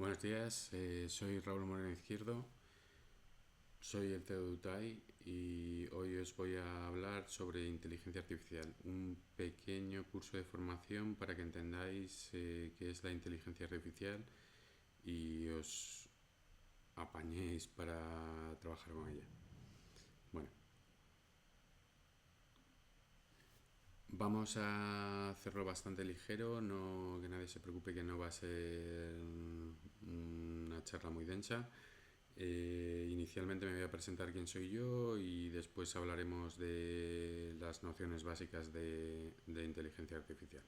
Buenos días, soy Raúl Moreno Izquierdo, soy el CEO de UTAI y hoy os voy a hablar sobre inteligencia artificial, un pequeño curso de formación para que entendáis qué es la inteligencia artificial y os apañéis para trabajar con ella. Bueno, vamos a hacerlo bastante ligero, no, que nadie se preocupe que no va a ser una charla muy densa. Inicialmente me voy a presentar quién soy yo y después hablaremos de las nociones básicas de inteligencia artificial.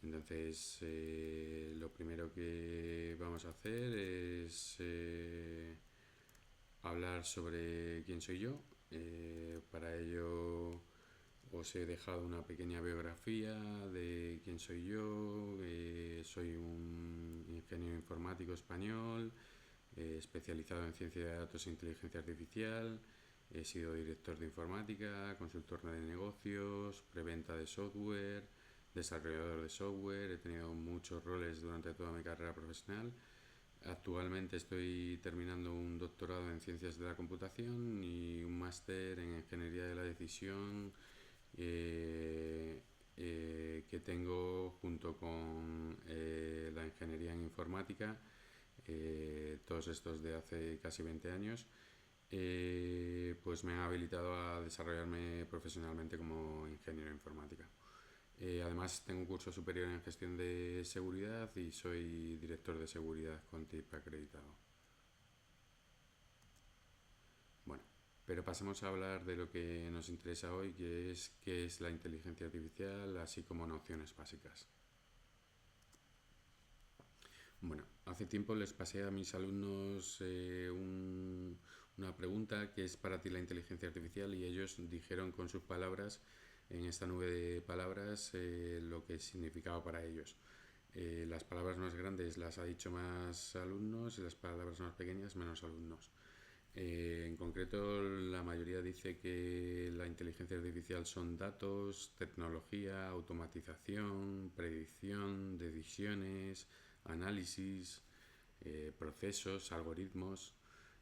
Entonces, lo primero que vamos a hacer es hablar sobre quién soy yo. Para ello os he dejado una pequeña biografía de quién soy yo. Soy un ingeniero informático español, especializado en ciencia de datos e inteligencia artificial. He sido director de informática, consultor de negocios, preventa de software, desarrollador de software. He tenido muchos roles durante toda mi carrera profesional. Actualmente estoy terminando un doctorado en ciencias de la computación y un máster en ingeniería de la decisión, que tengo junto con la ingeniería en informática, todos estos de hace casi 20 años. Pues me han habilitado a desarrollarme profesionalmente como ingeniero informática. Además tengo un curso superior en gestión de seguridad y soy director de seguridad con TIP acreditado. Bueno, pero pasemos a hablar de lo que nos interesa hoy, que es qué es la inteligencia artificial, así como nociones básicas. Bueno, hace tiempo les pasé a mis alumnos una pregunta: ¿qué es para ti la inteligencia artificial? Y ellos dijeron con sus palabras, en esta nube de palabras, lo que significaba para ellos. Las palabras más grandes las ha dicho más alumnos y las palabras más pequeñas menos alumnos. En concreto, la mayoría dice que la inteligencia artificial son datos, tecnología, automatización, predicción, decisiones, análisis, procesos, algoritmos.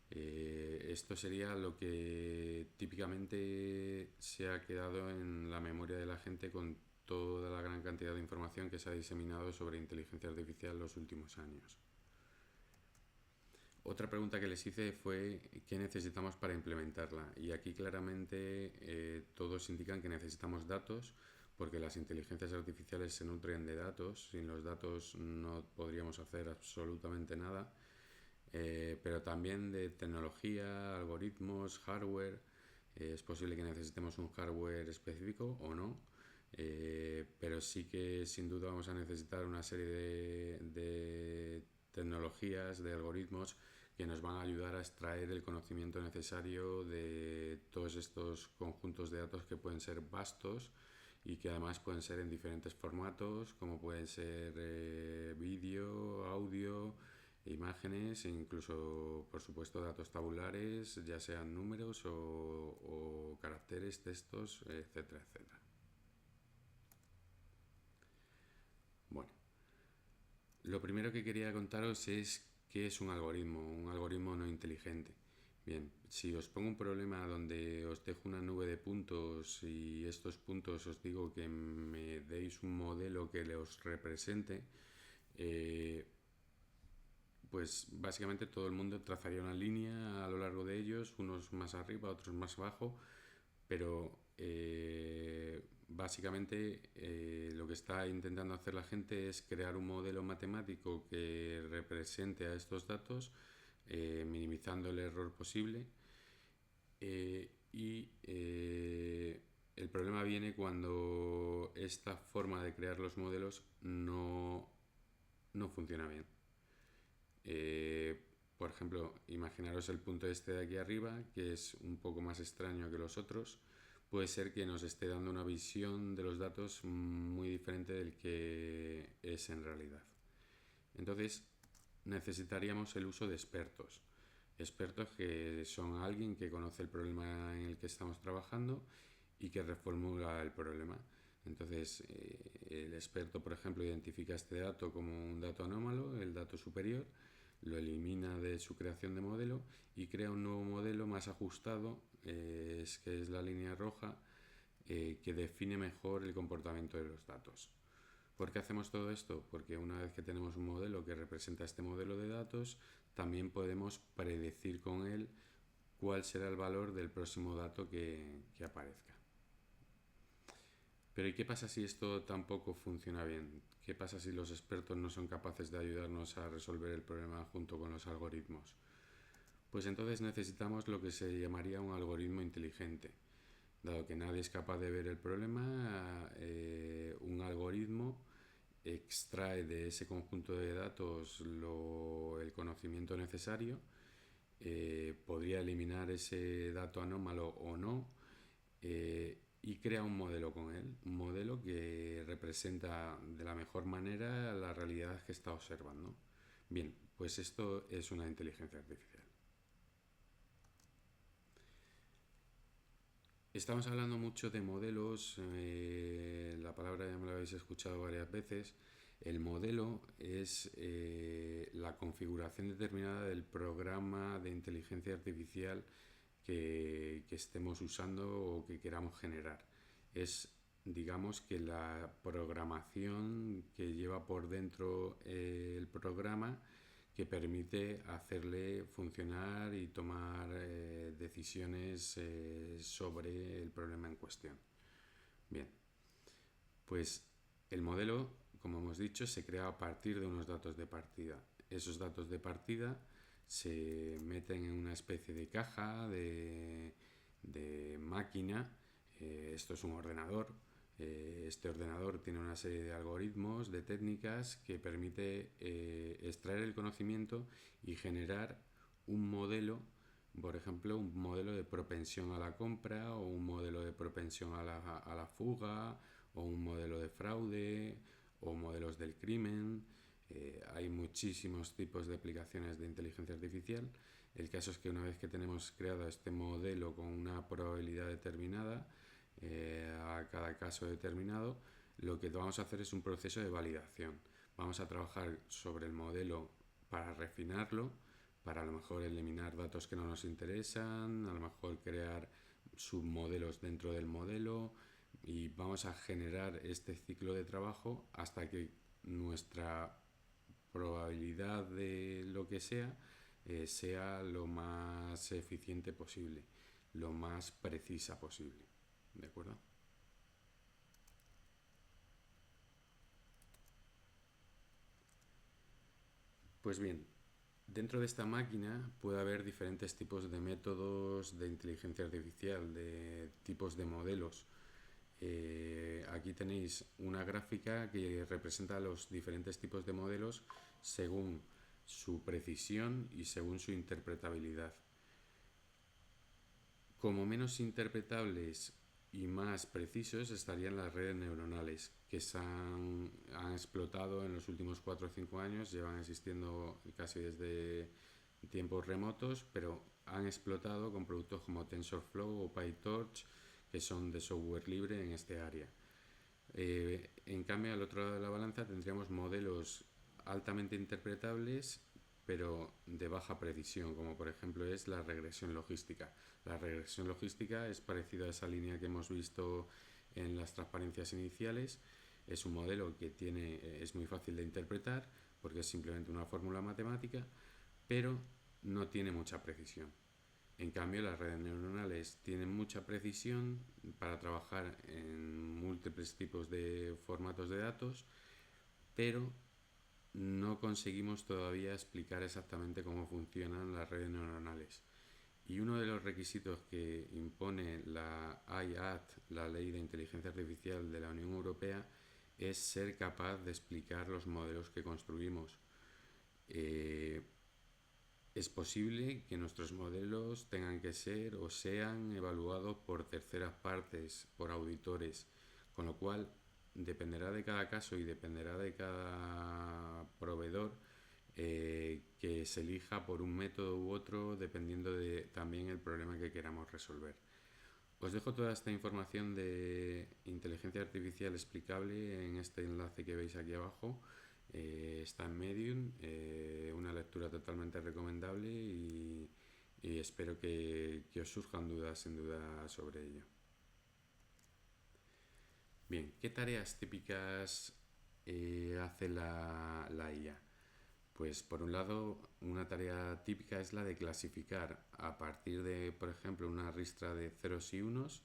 Esto sería lo que típicamente se ha quedado en la memoria de la gente con toda la gran cantidad de información que se ha diseminado sobre inteligencia artificial en los últimos años. Otra pregunta que les hice fue ¿qué necesitamos para implementarla? Y aquí claramente todos indican que necesitamos datos, porque las inteligencias artificiales se nutren de datos. Sin los datos no podríamos hacer absolutamente nada. Pero también de tecnología, algoritmos, hardware. Es posible que necesitemos un hardware específico o no. Pero sí que sin duda vamos a necesitar una serie de tecnologías, de algoritmos que nos van a ayudar a extraer el conocimiento necesario de todos estos conjuntos de datos que pueden ser vastos y que además pueden ser en diferentes formatos, como pueden ser vídeo, audio, imágenes e incluso, por supuesto, datos tabulares, ya sean números o caracteres, textos, etcétera, etcétera. Bueno, lo primero que quería contaros es qué es un algoritmo no inteligente. Bien, si os pongo un problema donde os dejo una nube de puntos y estos puntos os digo que me deis un modelo que os represente, pues básicamente todo el mundo trazaría una línea a lo largo de ellos, unos más arriba, otros más abajo, pero básicamente lo que está intentando hacer la gente es crear un modelo matemático que represente a estos datos, minimizando el error posible. El problema viene cuando esta forma de crear los modelos no funciona bien. Por ejemplo, imaginaros el punto este de aquí arriba, que es un poco más extraño que los otros. Puede ser que nos esté dando una visión de los datos muy diferente del que es en realidad. Entonces necesitaríamos el uso de expertos. Expertos que son alguien que conoce el problema en el que estamos trabajando y que reformula el problema. Entonces, el experto, por ejemplo, identifica este dato como un dato anómalo, el dato superior, lo elimina de su creación de modelo y crea un nuevo modelo más ajustado, que es la línea roja, que define mejor el comportamiento de los datos. ¿Por qué hacemos todo esto? Porque una vez que tenemos un modelo que representa este modelo de datos, también podemos predecir con él cuál será el valor del próximo dato que aparezca. Pero ¿y qué pasa si esto tampoco funciona bien? ¿Qué pasa si los expertos no son capaces de ayudarnos a resolver el problema junto con los algoritmos? Pues entonces necesitamos lo que se llamaría un algoritmo inteligente. Dado que nadie es capaz de ver el problema, un algoritmo extrae de ese conjunto de datos el conocimiento necesario, podría eliminar ese dato anómalo o no, y crea un modelo con él, un modelo que representa de la mejor manera la realidad que está observando. Bien, pues esto es una inteligencia artificial. Estamos hablando mucho de modelos, la palabra ya me la habéis escuchado varias veces. El modelo es la configuración determinada del programa de inteligencia artificial que estemos usando o que queramos generar. Es, digamos, que la programación que lleva por dentro el programa que permite hacerle funcionar y tomar decisiones sobre el problema en cuestión. Bien, pues el modelo, como hemos dicho, se crea a partir de unos datos de partida. Esos datos de partida se meten en una especie de caja de máquina. Esto es un ordenador. Este ordenador tiene una serie de algoritmos, de técnicas que permite extraer el conocimiento y generar un modelo, por ejemplo, un modelo de propensión a la compra o un modelo de propensión a la fuga o un modelo de fraude o modelos del crimen. Hay muchísimos tipos de aplicaciones de inteligencia artificial. El caso es que una vez que tenemos creado este modelo con una probabilidad determinada, a cada caso determinado, lo que vamos a hacer es un proceso de validación. Vamos a trabajar sobre el modelo para refinarlo, para a lo mejor eliminar datos que no nos interesan, a lo mejor crear submodelos dentro del modelo y vamos a generar este ciclo de trabajo hasta que nuestra probabilidad de lo que sea lo más eficiente posible, lo más precisa posible. ¿De acuerdo? Pues bien, dentro de esta máquina puede haber diferentes tipos de métodos de inteligencia artificial, de tipos de modelos. Aquí tenéis una gráfica que representa los diferentes tipos de modelos según su precisión y según su interpretabilidad. Como menos interpretables y más precisos estarían las redes neuronales, que han explotado en los últimos 4 o 5 años, llevan existiendo casi desde tiempos remotos, pero han explotado con productos como TensorFlow o PyTorch, que son de software libre en este área. En cambio, al otro lado de la balanza tendríamos modelos altamente interpretables, pero de baja precisión, como por ejemplo es la regresión logística. La regresión logística es parecida a esa línea que hemos visto en las transparencias iniciales. Es un modelo que es muy fácil de interpretar porque es simplemente una fórmula matemática, pero no tiene mucha precisión. En cambio, las redes neuronales tienen mucha precisión para trabajar en múltiples tipos de formatos de datos, pero no conseguimos todavía explicar exactamente cómo funcionan las redes neuronales. Y uno de los requisitos que impone la IAT, la Ley de Inteligencia Artificial de la Unión Europea, es ser capaz de explicar los modelos que construimos. Es posible que nuestros modelos tengan que ser o sean evaluados por terceras partes, por auditores, con lo cual dependerá de cada caso y dependerá de cada proveedor que se elija por un método u otro dependiendo de también el problema que queramos resolver. Os dejo toda esta información de inteligencia artificial explicable en este enlace que veis aquí abajo. Está en Medium, una lectura totalmente recomendable y espero que os surjan dudas sin duda sobre ello. Bien, ¿qué tareas típicas hace la IA? Pues por un lado, una tarea típica es la de clasificar a partir de, por ejemplo, una ristra de ceros y unos,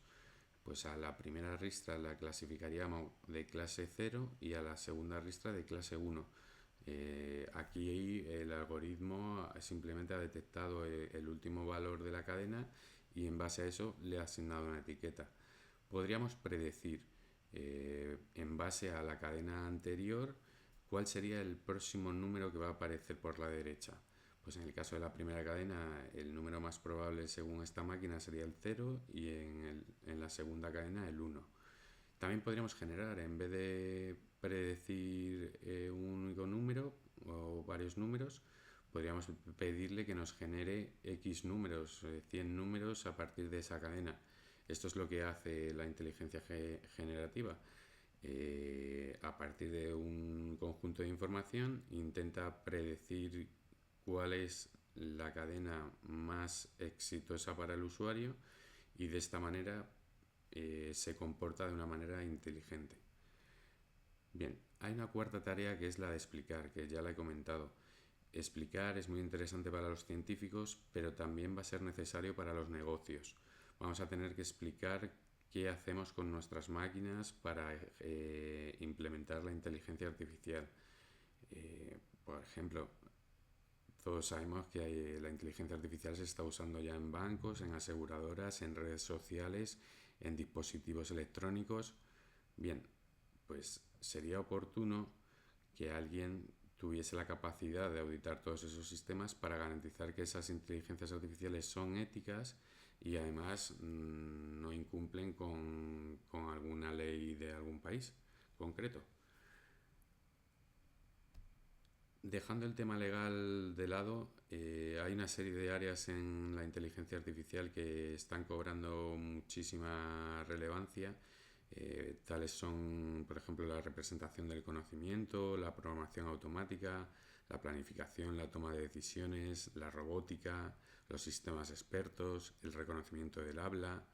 pues a la primera ristra la clasificaríamos de clase 0 y a la segunda ristra de clase 1. Aquí el algoritmo simplemente ha detectado el último valor de la cadena y en base a eso le ha asignado una etiqueta. Podríamos predecir en base a la cadena anterior cuál sería el próximo número que va a aparecer por la derecha. Pues en el caso de la primera cadena, el número más probable según esta máquina sería el 0 y en la segunda cadena el 1. También podríamos generar, en vez de predecir un único número o varios números, podríamos pedirle que nos genere X números, 100 números a partir de esa cadena. Esto es lo que hace la inteligencia generativa. A partir de un conjunto de información intenta predecir cuál es la cadena más exitosa para el usuario y de esta manera se comporta de una manera inteligente. Bien, hay una cuarta tarea que es la de explicar, que ya la he comentado. Explicar es muy interesante para los científicos, pero también va a ser necesario para los negocios. Vamos a tener que explicar qué hacemos con nuestras máquinas para implementar la inteligencia artificial. Por ejemplo, todos sabemos que la inteligencia artificial se está usando ya en bancos, en aseguradoras, en redes sociales, en dispositivos electrónicos. Bien, pues sería oportuno que alguien tuviese la capacidad de auditar todos esos sistemas para garantizar que esas inteligencias artificiales son éticas y además no incumplen con alguna ley de algún país concreto. Dejando el tema legal de lado, hay una serie de áreas en la inteligencia artificial que están cobrando muchísima relevancia. Tales son, por ejemplo, la representación del conocimiento, la programación automática, la planificación, la toma de decisiones, la robótica, los sistemas expertos, el reconocimiento del habla,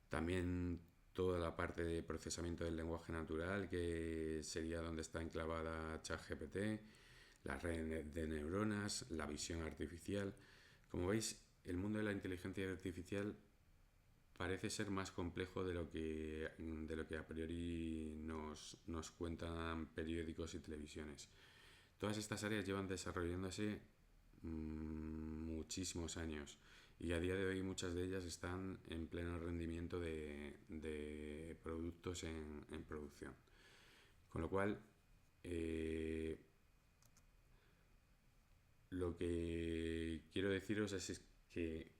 también toda la parte de procesamiento del lenguaje natural, que sería donde está enclavada ChatGPT, la red de neuronas, la visión artificial. Como veis, el mundo de la inteligencia artificial parece ser más complejo de lo que a priori nos cuentan periódicos y televisiones. Todas estas áreas llevan desarrollándose muchísimos años y a día de hoy muchas de ellas están en pleno rendimiento de productos en producción. Con lo cual, lo que quiero deciros es que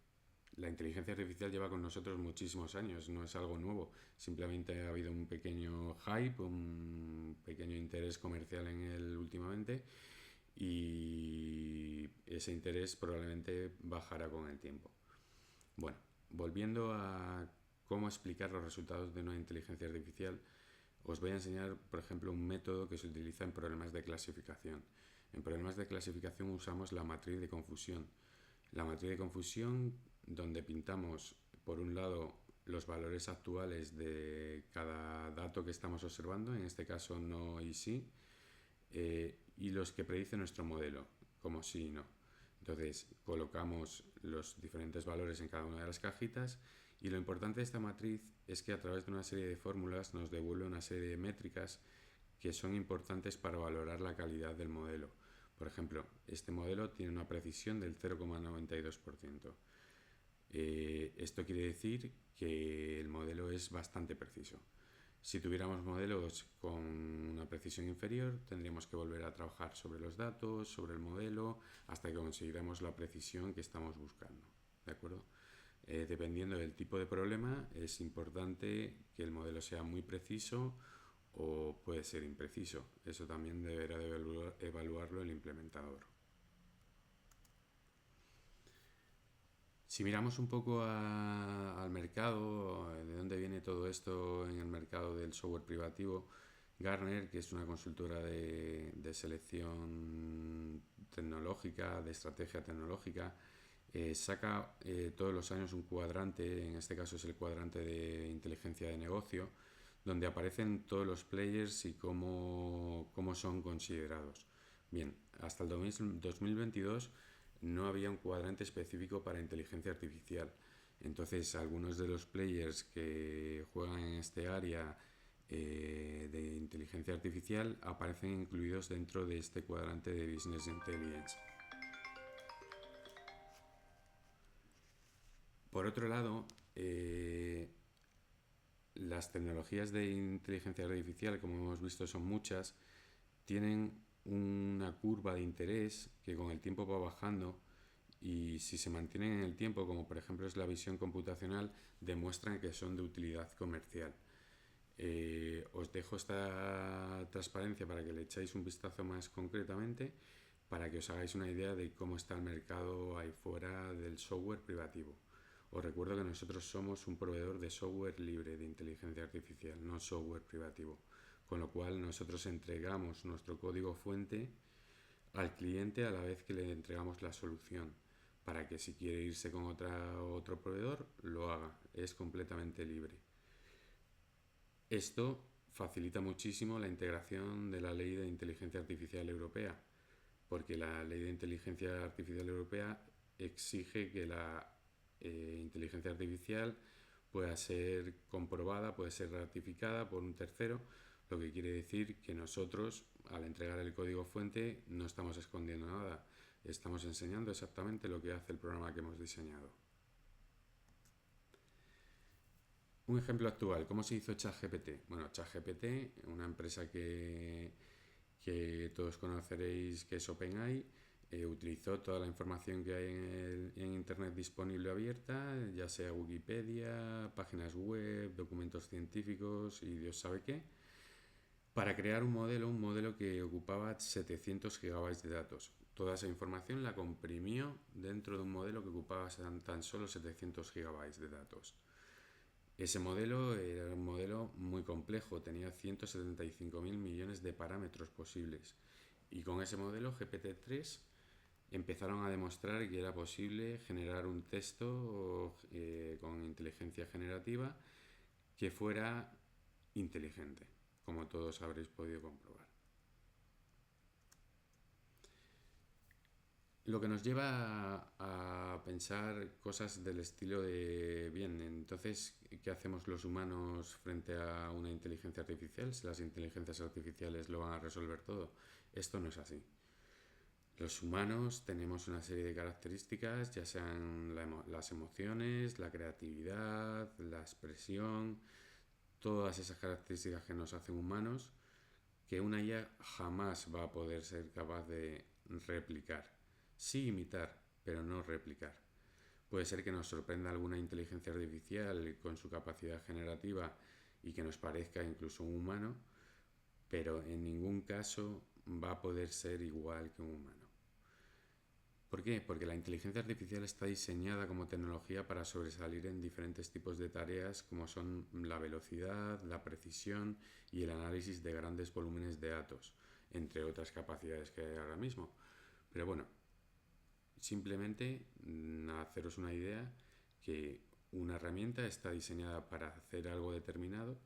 la inteligencia artificial lleva con nosotros muchísimos años, no es algo nuevo. Simplemente ha habido un pequeño hype, un pequeño interés comercial en él últimamente y ese interés probablemente bajará con el tiempo. Bueno, volviendo a cómo explicar los resultados de una inteligencia artificial, os voy a enseñar, por ejemplo, un método que se utiliza en problemas de clasificación. En problemas de clasificación usamos la matriz de confusión. La matriz de confusión, donde pintamos, por un lado, los valores actuales de cada dato que estamos observando, en este caso no y sí, y los que predice nuestro modelo, como sí y no. Entonces, colocamos los diferentes valores en cada una de las cajitas y lo importante de esta matriz es que a través de una serie de fórmulas nos devuelve una serie de métricas que son importantes para valorar la calidad del modelo. Por ejemplo, este modelo tiene una precisión del 0,92%. Esto quiere decir que el modelo es bastante preciso. Si tuviéramos modelos con una precisión inferior, tendríamos que volver a trabajar sobre los datos, sobre el modelo, hasta que conseguiremos la precisión que estamos buscando. ¿De acuerdo? Dependiendo del tipo de problema, es importante que el modelo sea muy preciso o puede ser impreciso. Eso también deberá de evaluarlo el implementador. Si miramos un poco al mercado, de dónde viene todo esto en el mercado del software privativo, Gartner, que es una consultora de selección tecnológica, de estrategia tecnológica, saca todos los años un cuadrante, en este caso es el cuadrante de inteligencia de negocio, donde aparecen todos los players y cómo son considerados. Bien, hasta el 2022 no había un cuadrante específico para inteligencia artificial. Entonces, algunos de los players que juegan en este área de inteligencia artificial aparecen incluidos dentro de este cuadrante de Business Intelligence. Por otro lado, las tecnologías de inteligencia artificial, como hemos visto, son muchas, tienen una curva de interés que con el tiempo va bajando y si se mantienen en el tiempo, como por ejemplo es la visión computacional, demuestran que son de utilidad comercial. Os dejo esta transparencia para que le echáis un vistazo más concretamente, para que os hagáis una idea de cómo está el mercado ahí fuera del software privativo. Os recuerdo que nosotros somos un proveedor de software libre de inteligencia artificial, no software privativo, con lo cual nosotros entregamos nuestro código fuente al cliente a la vez que le entregamos la solución, para que si quiere irse con otro proveedor lo haga, es completamente libre. Esto facilita muchísimo la integración de la Ley de Inteligencia Artificial Europea, porque la Ley de Inteligencia Artificial Europea exige que la inteligencia artificial pueda ser comprobada, puede ser ratificada por un tercero, lo que quiere decir que nosotros, al entregar el código fuente, no estamos escondiendo nada, estamos enseñando exactamente lo que hace el programa que hemos diseñado. Un ejemplo actual, ¿cómo se hizo ChatGPT? Bueno, ChatGPT, una empresa que todos conoceréis que es OpenAI, utilizó toda la información que hay en Internet disponible abierta, ya sea Wikipedia, páginas web, documentos científicos y Dios sabe qué, para crear un modelo que ocupaba 700 gigabytes de datos. Toda esa información la comprimió dentro de un modelo que ocupaba tan solo 700 gigabytes de datos. Ese modelo era un modelo muy complejo, tenía 175.000 millones de parámetros posibles. Y con ese modelo GPT-3 empezaron a demostrar que era posible generar un texto con inteligencia generativa que fuera inteligente, como todos habréis podido comprobar. Lo que nos lleva a pensar cosas del estilo de, bien, entonces, ¿qué hacemos los humanos frente a una inteligencia artificial? Si las inteligencias artificiales lo van a resolver todo. Esto no es así. Los humanos tenemos una serie de características, ya sean las emociones, la creatividad, la expresión, todas esas características que nos hacen humanos, que una IA jamás va a poder ser capaz de replicar. Sí imitar, pero no replicar. Puede ser que nos sorprenda alguna inteligencia artificial con su capacidad generativa y que nos parezca incluso un humano, pero en ningún caso va a poder ser igual que un humano. ¿Por qué? Porque la inteligencia artificial está diseñada como tecnología para sobresalir en diferentes tipos de tareas como son la velocidad, la precisión y el análisis de grandes volúmenes de datos, entre otras capacidades que hay ahora mismo. Pero bueno, simplemente haceros una idea que una herramienta está diseñada para hacer algo determinado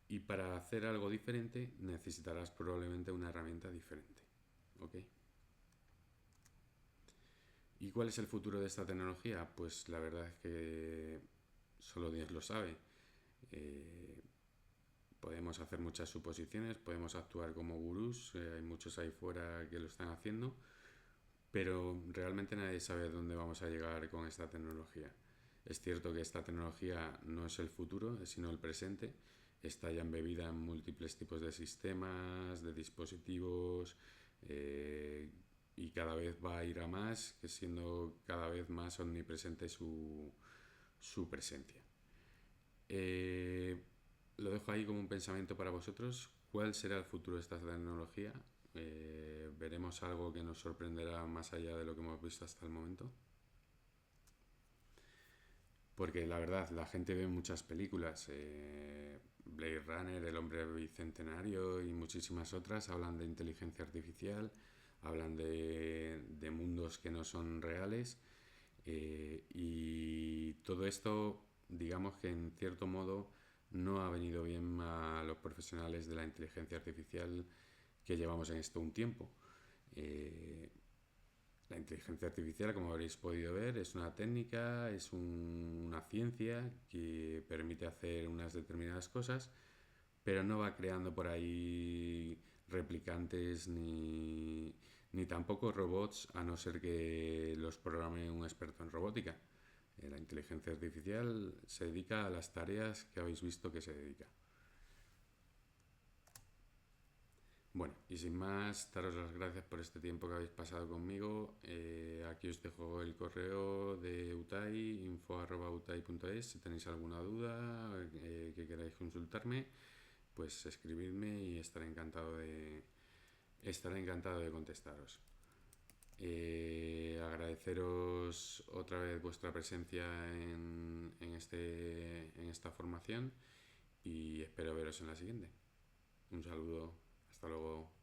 y para hacer algo diferente necesitarás probablemente una herramienta diferente. ¿Ok? ¿Y cuál es el futuro de esta tecnología? Pues la verdad es que solo Dios lo sabe. Eh, Podemos hacer muchas suposiciones, podemos actuar como gurús, hay muchos ahí fuera que lo están haciendo, pero realmente nadie sabe a dónde vamos a llegar con esta tecnología. Es cierto que esta tecnología no es el futuro, sino el presente. Está ya embebida en múltiples tipos de sistemas, de dispositivos, y cada vez va a ir a más, que siendo cada vez más omnipresente su presencia. Lo dejo ahí como un pensamiento para vosotros. ¿Cuál será el futuro de esta tecnología? ¿Veremos algo que nos sorprenderá más allá de lo que hemos visto hasta el momento? porque la verdad, la gente ve muchas películas, Blade Runner, El hombre bicentenario y muchísimas otras, hablan de inteligencia artificial, hablan de mundos que no son reales, y todo esto, digamos que en cierto modo no ha venido bien a los profesionales de la inteligencia artificial que llevamos en esto un tiempo. Eh, la inteligencia artificial, como habréis podido ver, es una técnica, es una ciencia que permite hacer unas determinadas cosas, pero no va creando por ahí replicantes ni tampoco robots, a no ser que los programe un experto en robótica. La inteligencia artificial se dedica a las tareas que habéis visto que se dedica. Bueno, y sin más, daros las gracias por este tiempo que habéis pasado conmigo. Aquí os dejo el correo de UTAI, info@utai.es. Si tenéis alguna duda que queráis consultarme, pues escribidme y estaré encantado de contestaros. Agradeceros otra vez vuestra presencia en esta formación y espero veros en la siguiente. Un saludo, hasta luego.